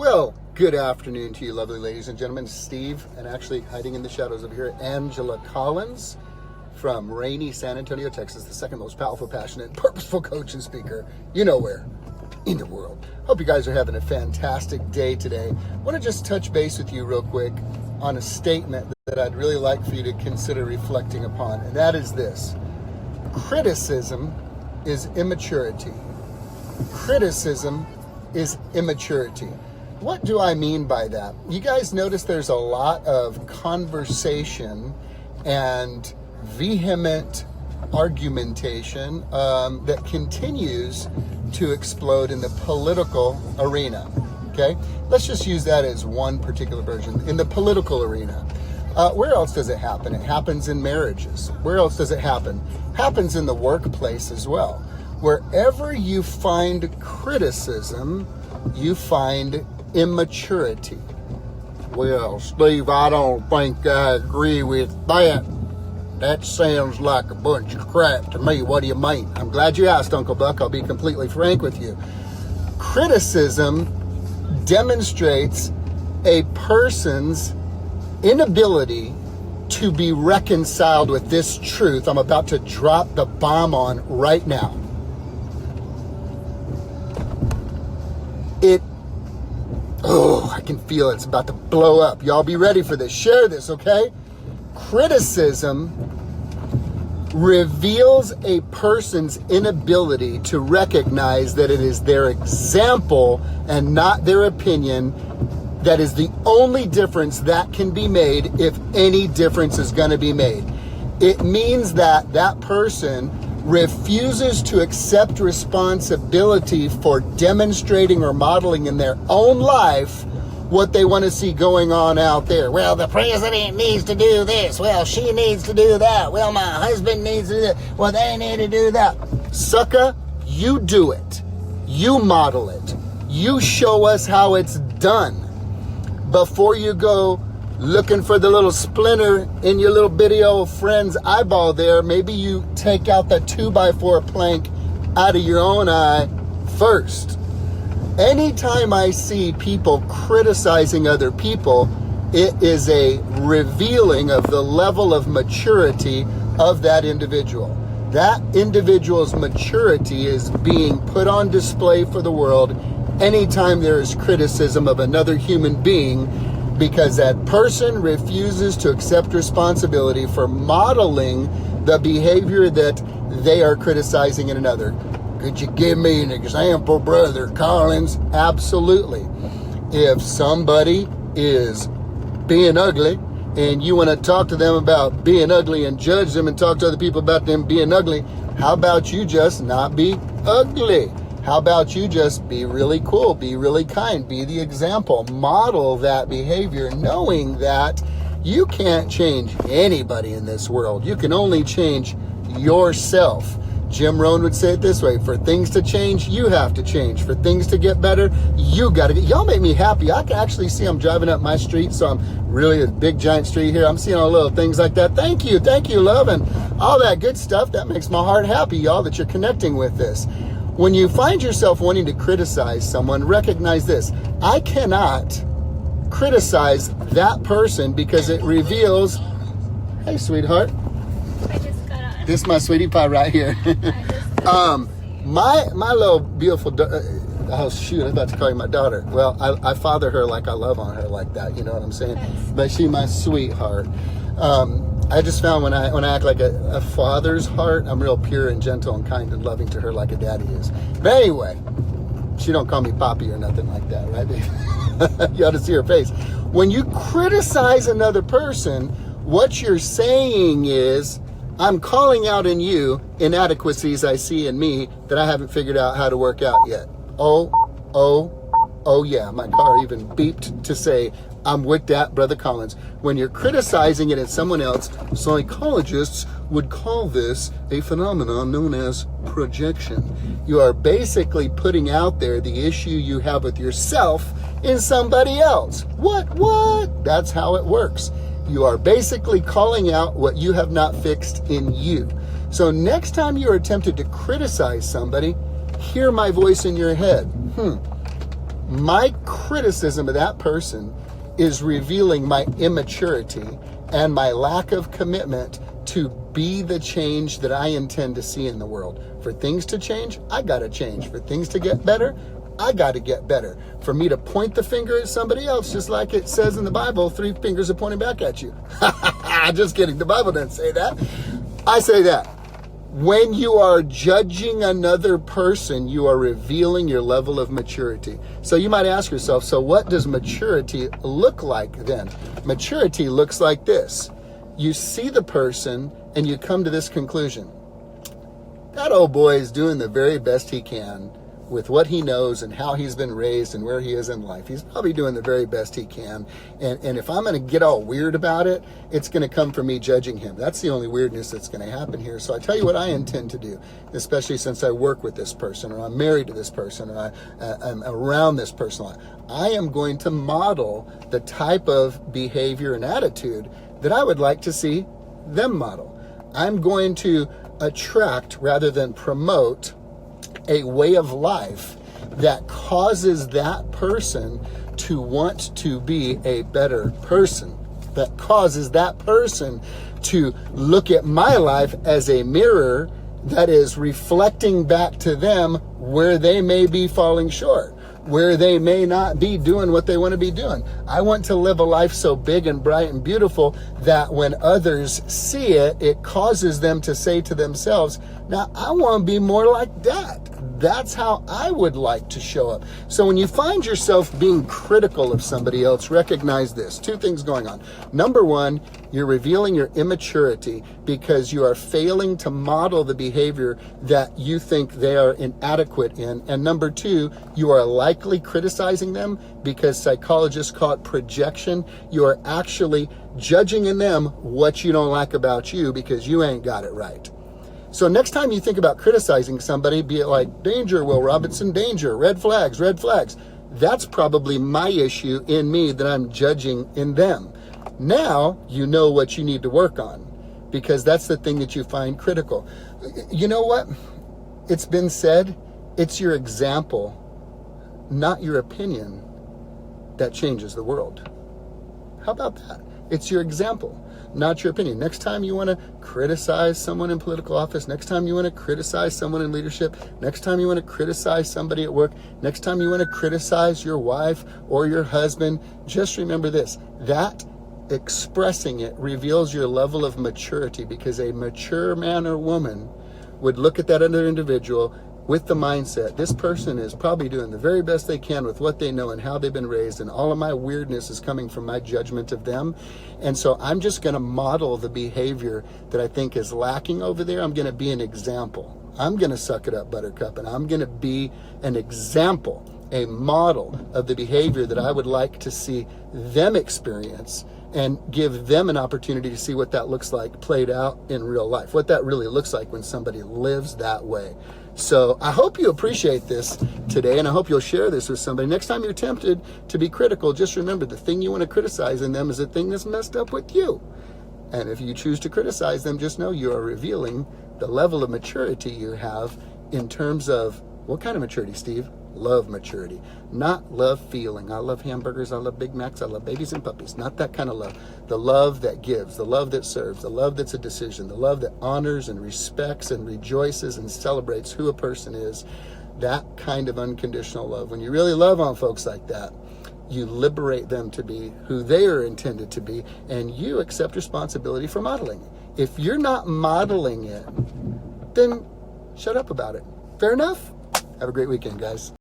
Well, good afternoon to you, lovely ladies and gentlemen. Steve, and actually hiding in the shadows over here, Angela Collins from rainy San Antonio, Texas, the second most powerful, passionate, purposeful coach and speaker, you know where, in the world. Hope you guys are having a fantastic day today. I want to just touch base with you real quick on a statement that I'd really like for you to consider reflecting upon, and that is this. Criticism is immaturity. Criticism is immaturity. What do I mean by that? You guys notice there's a lot of conversation and vehement argumentation that continues to explode in the political arena. Okay? Let's just use that as one particular version. In the political arena. Where else does it happen? It happens in marriages. Where else does it happen? Happens in the workplace as well. Wherever you find criticism, you find immaturity. Well, Steve, I don't think I agree with that. That sounds like a bunch of crap to me. What do you mean? I'm glad you asked, Uncle Buck. I'll be completely frank with you. Criticism demonstrates a person's inability to be reconciled with this truth I'm about to drop the bomb on right now. I can feel it. It's about to blow up. Y'all be ready for this. Share this, okay? Criticism reveals a person's inability to recognize that it is their example and not their opinion that is the only difference that can be made, if any difference is going to be made. It means that that person refuses to accept responsibility for demonstrating or modeling in their own life what they want to see going on out there. Well, the president needs to do this. Well, she needs to do that. Well, my husband needs to do that. Well, they need to do that. Sucker, you do it. You model it. You show us how it's done. Before you go looking for the little splinter in your little bitty old friend's eyeball there, maybe you take out the 2x4 plank out of your own eye first. Anytime I see people criticizing other people, it is a revealing of the level of maturity of that individual. That individual's maturity is being put on display for the world anytime there is criticism of another human being, because that person refuses to accept responsibility for modeling the behavior that they are criticizing in another. Could you give me an example, Brother Collins? Absolutely. If somebody is being ugly and you want to talk to them about being ugly and judge them and talk to other people about them being ugly, how about you just not be ugly? How about you just be really cool, be really kind, be the example, model that behavior, knowing that you can't change anybody in this world. You can only change yourself. Jim Rohn would say it this way: for things to change, you have to change. For things to get better, you got to get. Y'all make me happy. I can actually see I'm driving up my street, so I'm really a big giant street here. I'm seeing all little things like that. Thank you, love, and all that good stuff. That makes my heart happy, y'all, that you're connecting with this. When you find yourself wanting to criticize someone, recognize this. I cannot criticize that person because it reveals, hey, sweetheart. I just got on. This is my sweetie pie right here. My little beautiful, oh shoot, I was about to call you my daughter. Well, I father her like I love on her like that, you know what I'm saying? But she my sweetheart. I just found when I act like a father's heart, I'm real pure and gentle and kind and loving to her like a daddy is. But anyway, she don't call me Poppy or nothing like that, right, baby? You ought to see her face. When you criticize another person, what you're saying is, I'm calling out in you inadequacies I see in me that I haven't figured out how to work out yet. Oh yeah, my car even beeped to say, I'm with that, Brother Collins. When you're criticizing it in someone else, psychologists would call this a phenomenon known as projection. You are basically putting out there the issue you have with yourself in somebody else. What? That's how it works. You are basically calling out what you have not fixed in you. So next time you're tempted to criticize somebody, hear my voice in your head. My criticism of that person is revealing my immaturity and my lack of commitment to be the change that I intend to see in the world. For things to change, I gotta change. For things to get better, I gotta get better. For me to point the finger at somebody else, just like it says in the Bible, 3 fingers are pointing back at you. Just kidding, the Bible doesn't say that. I say that. When you are judging another person, you are revealing your level of maturity. So you might ask yourself, so what does maturity look like then? Maturity looks like this. You see the person and you come to this conclusion. That old boy is doing the very best he can with what he knows and how he's been raised and where he is in life. He's probably doing the very best he can. And if I'm going to get all weird about it, it's going to come from me judging him. That's the only weirdness that's going to happen here. So I tell you what I intend to do, especially since I work with this person, or I'm married to this person, or I'm around this person. I am going to model the type of behavior and attitude that I would like to see them model. I'm going to attract rather than promote a way of life that causes that person to want to be a better person, that causes that person to look at my life as a mirror that is reflecting back to them where they may be falling short, where they may not be doing what they want to be doing. I want to live a life so big and bright and beautiful that when others see it, it causes them to say to themselves, now I want to be more like that. That's how I would like to show up. So when you find yourself being critical of somebody else, recognize this. 2 things going on. Number 1, you're revealing your immaturity because you are failing to model the behavior that you think they are inadequate in. And number 2, you are likely criticizing them because psychologists call it projection. You are actually judging in them what you don't like about you because you ain't got it right. So next time you think about criticizing somebody, be it like, danger, Will Robinson, danger, red flags, red flags. That's probably my issue in me that I'm judging in them. Now you know what you need to work on because that's the thing that you find critical. You know what? It's been said, it's your example, not your opinion, that changes the world. How about that? It's your example, not your opinion. Next time you want to criticize someone in political office, next time you want to criticize someone in leadership, next time you want to criticize somebody at work, next time you want to criticize your wife or your husband, just remember this, that expressing it reveals your level of maturity because a mature man or woman would look at that other individual with the mindset, this person is probably doing the very best they can with what they know and how they've been raised, and all of my weirdness is coming from my judgment of them. And so I'm just going to model the behavior that I think is lacking over there. I'm going to be an example. I'm going to suck it up, Buttercup, and I'm going to be an example, a model of the behavior that I would like to see them experience and give them an opportunity to see what that looks like played out in real life, what that really looks like when somebody lives that way. So I hope you appreciate this today, and I hope you'll share this with somebody. Next time you're tempted to be critical, just remember the thing you want to criticize in them is the thing that's messed up with you. And if you choose to criticize them, just know you are revealing the level of maturity you have in terms of, what kind of maturity, Steve? Love maturity, not love feeling. I love hamburgers, I love Big Macs, I love babies and puppies. Not that kind of love. The love that gives, the love that serves, the love that's a decision, the love that honors and respects and rejoices and celebrates who a person is. That kind of unconditional love. When you really love on folks like that, you liberate them to be who they are intended to be, and you accept responsibility for modeling it. If you're not modeling it, then shut up about it. Fair enough? Have a great weekend, guys.